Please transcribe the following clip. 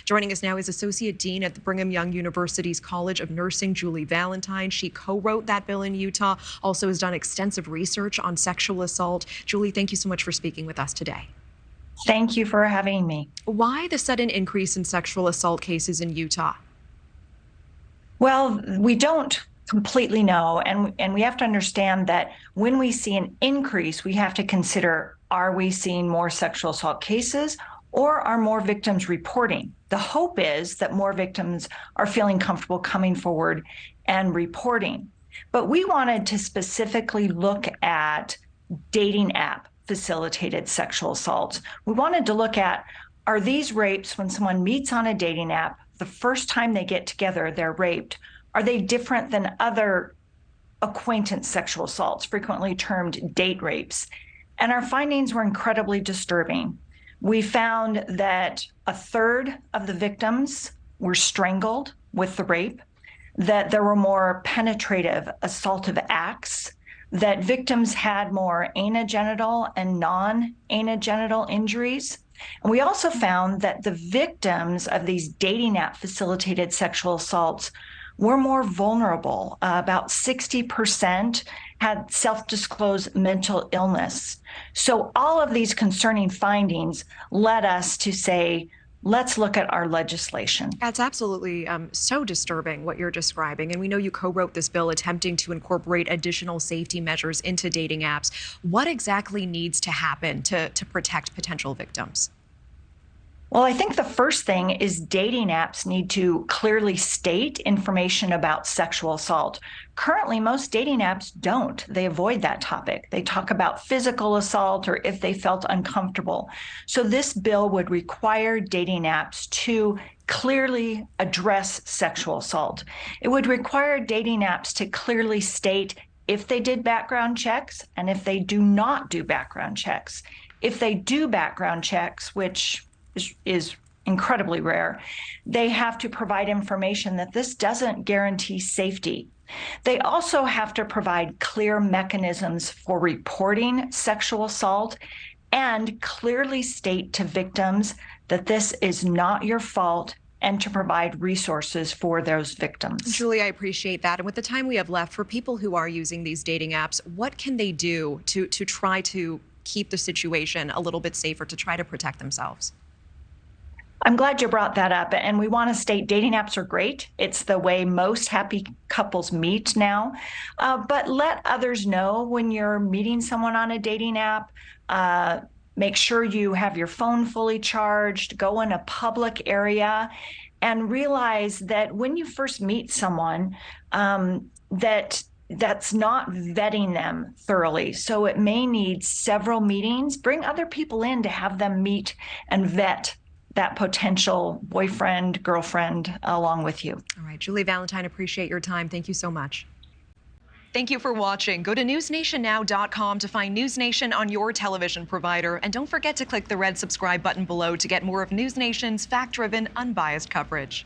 Joining us now is Associate Dean at the Brigham Young University's College of Nursing, Julie Valentine. She co-wrote that bill in Utah, also has done extensive research on sexual assault. Julie, thank you so much for speaking with us today. Thank you for having me. Why the sudden increase in sexual assault cases in Utah? Well, we don't completely know, and we have to understand that when we see an increase, we have to consider, are we seeing more sexual assault cases or are more victims reporting? The hope is that more victims are feeling comfortable coming forward and reporting. But we wanted to specifically look at dating app facilitated sexual assaults. We wanted to look at, are these rapes when someone meets on a dating app, the first time they get together, they're raped? Are they different than other acquaintance sexual assaults, frequently termed date rapes? And our findings were incredibly disturbing. We found that a third of the victims were strangled with the rape, that there were more penetrative assaultive acts, that victims had more anogenital and non-anogenital injuries. And we also found that the victims of these dating app facilitated sexual assaults were more vulnerable. About 60% had self-disclosed mental illness. So all of these concerning findings led us to say, let's look at our legislation. That's absolutely so disturbing what you're describing. And we know you co-wrote this bill attempting to incorporate additional safety measures into dating apps. What exactly needs to happen to protect potential victims? Well, I think the first thing is dating apps need to clearly state information about sexual assault. Currently, most dating apps don't. They avoid that topic. They talk about physical assault or if they felt uncomfortable. So this bill would require dating apps to clearly address sexual assault. It would require dating apps to clearly state if they did background checks and if they do not do background checks. If they do background checks, which is incredibly rare, they have to provide information that this doesn't guarantee safety. They also have to provide clear mechanisms for reporting sexual assault and clearly state to victims that this is not your fault and to provide resources for those victims. Julie, I appreciate that. And with the time we have left, for people who are using these dating apps, what can they do to try to keep the situation a little bit safer, to try to protect themselves? I'm glad you brought that up. And we want to state dating apps are great. It's the way most happy couples meet now. But let others know when you're meeting someone on a dating app. Make sure you have your phone fully charged, go in a public area, and realize that when you first meet someone, that's not vetting them thoroughly. So it may need several meetings. Bring other people in to have them meet and vet that potential boyfriend, girlfriend along with you. All right, Julie Valentine, appreciate your time. Thank you so much. Thank you for watching. Go to newsnationnow.com to find NewsNation on your television provider. And don't forget to click the red subscribe button below to get more of NewsNation's fact-driven, unbiased coverage.